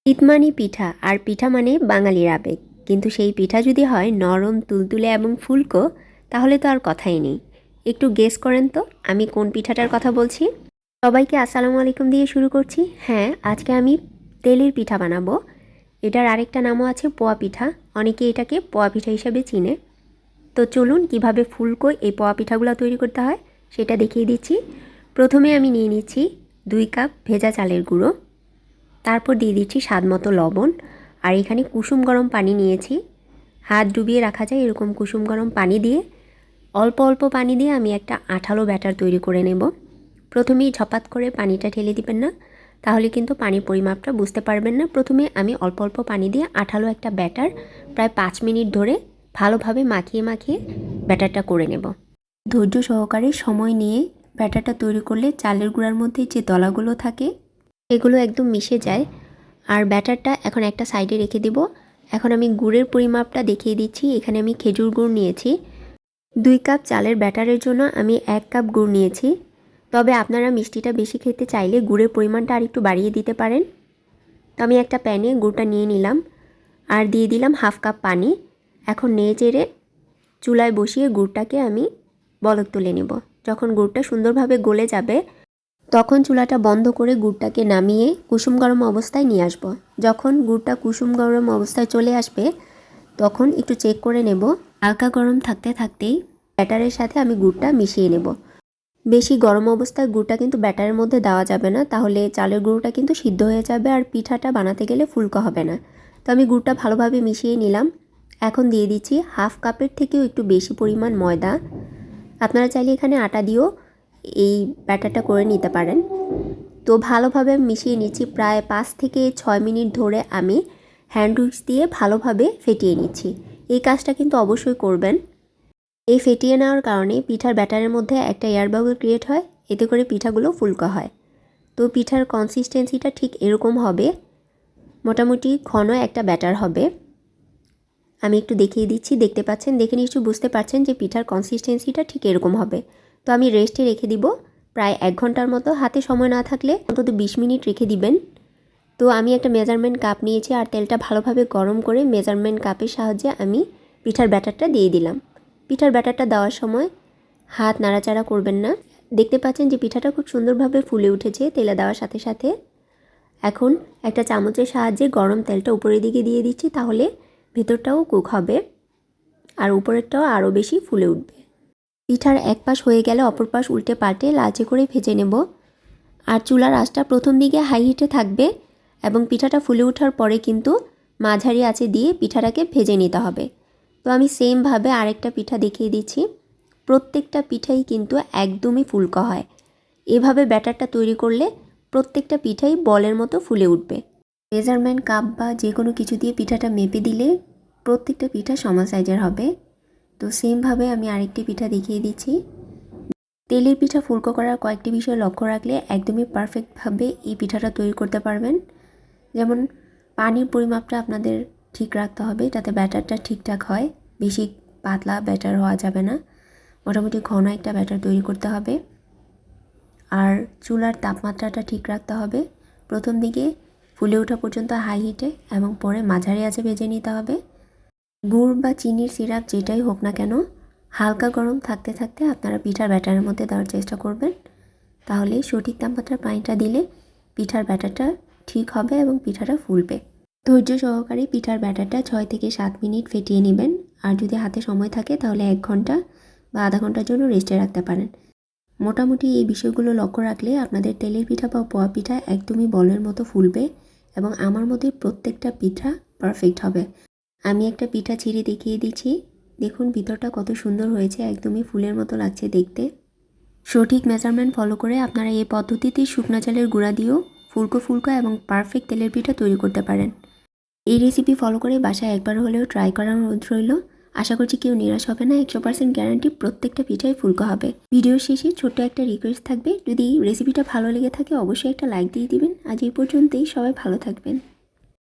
শীত মানে পিঠা, আর পিঠা মানে বাঙালির আবেগ। কিন্তু সেই পিঠা যদি হয় নরম, তুলতুলে এবং ফুলকো, তাহলে তো আর কথাই নেই। একটু গেস করেন তো আমি কোন পিঠাটার কথা বলছি। সবাইকে আসসালামু আলাইকুম দিয়ে শুরু করছি। হ্যাঁ, আজকে আমি তেলের পিঠা বানাবো। এটার আরেকটা নামও আছে পোয়া পিঠা, অনেকে এটাকে পোয়া পিঠা হিসাবে চিনে। তো চলুন কিভাবে ফুলকো এই পোয়া পিঠাগুলো তৈরি করতে হয় সেটা দেখিয়ে দিচ্ছি। প্রথমে আমি নিয়ে নিচ্ছি 2 কাপ ভেজা চালের গুঁড়ো, তারপর দিয়ে দিচ্ছি স্বাদ মতো লবণ, আর এখানে কুসুম গরম পানি নিয়েছি। হাত ডুবিয়ে রাখা যায় এরকম কুসুম গরম পানি দিয়ে, অল্প অল্প পানি দিয়ে আমি একটা আঠালো ব্যাটার তৈরি করে নেব। প্রথমেই ঝপাত করে পানিটা ঢেলে দিবেন না, তাহলে কিন্তু পানির পরিমাপটা বুঝতে পারবেন না। প্রথমে আমি অল্প অল্প পানি দিয়ে আঠালো একটা ব্যাটার প্রায় 5 মিনিট ধরে ভালোভাবে মাখিয়ে মাখিয়ে ব্যাটারটা করে নেব। ধৈর্য সহকারে সময় নিয়ে ব্যাটারটা তৈরি করলে চালের গুঁড়ার মধ্যে যে দলাগুলো থাকে এগুলো একদম মিশে যায়। আর ব্যাটারটা এখন একটা সাইডে রেখে দেব। এখন আমি গুড়ের পরিমাপটা দেখিয়ে দিচ্ছি। এখানে আমি খেজুর গুড় নিয়েছি। 2 কাপ চালের ব্যাটারের জন্য আমি 1 কাপ গুড় নিয়েছি। তবে আপনারা মিষ্টিটা বেশি খেতে চাইলে গুড়ের পরিমাণটা আর একটু বাড়িয়ে দিতে পারেন। তো আমি একটা প্যানে গুড়টা নিয়ে নিলাম আর দিয়ে দিলাম 1/2 কাপ পানি। এখন নেড়ে চেড়ে চুলায় বসিয়ে গুড়টাকে আমি বলক তুলে নেব। যখন গুড়টা সুন্দরভাবে গলে যাবে তখন চুলাটা বন্ধ করে গুড়টাকে নামিয়ে কুসুম গরম অবস্থায় নিয়ে আসব। যখন গুড়টা কুসুম গরম অবস্থায় চলে আসবে তখন একটু চেক করে নেব। হালকা গরম থাকতে থাকতেই ব্যাটারের সাথে আমি গুড়টা মিশিয়ে নেব। বেশি গরম অবস্থায় গুড়টা কিন্তু ব্যাটারের মধ্যে দেওয়া যাবে না, তাহলে চালের গুঁড়োটা কিন্তু সিদ্ধ হয়ে যাবে আর পিঠাটা বানাতে গেলে ফুলকো হবে না। তো আমি গুড়টা ভালোভাবে মিশিয়ে নিলাম। এখন দিয়ে দিচ্ছি 1/2 কাপের থেকেও একটু বেশি পরিমাণ ময়দা। আপনারা চাইলে এখানে আটা দিয়েও এই ব্যাটারটা করে নিতে পারেন। তো ভালোভাবে মিশিয়ে নিচ্ছি। প্রায় 5 থেকে 6 মিনিট ধরে আমি হ্যান্ড উইক্স দিয়ে ভালোভাবে ফেটিয়ে নিচ্ছি। এই কাজটা কিন্তু অবশ্যই করবেন। এই ফেটিয়ে নেওয়ার কারণে পিঠার ব্যাটারের মধ্যে একটা এয়ার বাবল ক্রিয়েট হয়, এতে করে পিঠাগুলো ফুলকো হয়। তো পিঠার কনসিস্টেন্সিটা ঠিক এরকম হবে, মোটামুটি ঘন একটা ব্যাটার হবে। আমি একটু দেখিয়ে দিচ্ছি, দেখতে পাচ্ছেন, দেখে নিশ্চয়ই বুঝতে পারছেন যে পিঠার কনসিস্টেন্সিটা ঠিক এরকম হবে। তো আমি রেস্টে রেখে দিব প্রায় 1 ঘন্টার মতো। হাতে সময় না থাকলে অন্তত 20 মিনিট রেখে দিবেন। তো আমি একটা মেজারমেন্ট কাপ নিয়েছি আর তেলটা ভালোভাবে গরম করে মেজারমেন্ট কাপের সাহায্যে আমি পিঠার ব্যাটারটা দিয়ে দিলাম। পিঠার ব্যাটারটা দেওয়ার সময় হাত নাড়াচাড়া করবেন না। দেখতে পাচ্ছেন যে পিঠাটা খুব সুন্দরভাবে ফুলে উঠেছে তেলে দেওয়ার সাথে সাথে। এখন একটা চামচের সাহায্যে গরম তেলটা উপরের দিকে দিয়ে দিচ্ছি, তাহলে ভেতরটাও কুক হবে আর উপরেরটাও আরও বেশি ফুলে উঠবে। পিঠার এক পাশ হয়ে গেলে অপর পাশ উল্টে পাল্টে লালচে করে ভেজে নেব। আর চুলার আঁচটা প্রথম দিকে হাই হিটে থাকবে এবং পিঠাটা ফুলে ওঠার পরে কিন্তু মাঝারি আঁচে দিয়ে পিঠাটাকে ভেজে নিতে হবে। তো আমি সেমভাবে আরেকটা পিঠা দেখিয়ে দিচ্ছি। প্রত্যেকটা পিঠাই কিন্তু একদমই ফুলকো হয়। এভাবে ব্যাটারটা তৈরি করলে প্রত্যেকটা পিঠাই বলের মতো ফুলে উঠবে। মেজারমেন্ট কাপ বা যে কোনো কিছু দিয়ে পিঠাটা মেপে দিলে প্রত্যেকটা পিঠা সমান সাইজের হবে। তো সেমভাবে আমি আরেকটি পিঠা দেখিয়ে দিচ্ছি। তেলের পিঠা ফুলকো করার কয়েকটি বিষয় লক্ষ্য রাখলে একদমই পারফেক্টভাবে এই পিঠাটা তৈরি করতে পারবেন। যেমন পানির পরিমাপটা আপনাদের ঠিক রাখতে হবে যাতে ব্যাটারটা ঠিকঠাক হয়। বেশি পাতলা ব্যাটার হওয়া যাবে না, মোটামুটি ঘন একটা ব্যাটার তৈরি করতে হবে। আর চুলার তাপমাত্রাটা ঠিক রাখতে হবে। প্রথম দিকে ফুলে ওঠা পর্যন্ত হাই হিটে এবং পরে মাঝারি আঁচে ভেজে নিতে হবে। গুড় বা চিনির সিরাপ যেটাই হোক না কেন হালকা গরম থাকতে থাকতে আপনারা পিঠার ব্যাটারের মধ্যে দেওয়ার চেষ্টা করবেন, তাহলে সঠিক তাপমাত্রার পানিটা দিলে পিঠার ব্যাটারটা ঠিক হবে এবং পিঠাটা ফুলবে। ধৈর্য সহকারে পিঠার ব্যাটারটা 6 থেকে 7 মিনিট ফেটিয়ে নেবেন। আর যদি হাতে সময় থাকে তাহলে 1 ঘন্টা বা আধা ঘন্টার জন্য রেস্টে রাখতে পারেন। মোটামুটি এই বিষয়গুলো লক্ষ্য রাখলে আপনাদের তেলের পিঠা বা পোয়া পিঠা একদমই বলের মতো ফুলবে এবং আমার মধ্যে প্রত্যেকটা পিঠা পারফেক্ট হবে। আমি একটা পিঠা ছিঁড়ে দেখিয়ে দিচ্ছি। দেখুন ভিতরটা কত সুন্দর হয়েছে, একদমই ফুলের মতো লাগছে দেখতে। সঠিক মেজারমেন্ট ফলো করে আপনারা এই পদ্ধতিতেই শুকনো চালের গুঁড়া দিয়েও ফুলকো ফুলকো এবং পারফেক্ট তেলের পিঠা তৈরি করতে পারেন। এই রেসিপি ফলো করে বাসায় একবার হলেও ট্রাই করার অনুরোধ রইল। আশা করছি কেউ নিরাশ হবে না। 100% গ্যারান্টি প্রত্যেকটা পিঠাই ফুলকো হবে। ভিডিওর শেষে ছোট্ট একটা রিকোয়েস্ট থাকবে, যদি রেসিপিটা ভালো লেগে থাকে অবশ্যই একটা লাইক দিয়ে দিবেন। আজ এই পর্যন্তই, সবাই ভালো থাকবেন।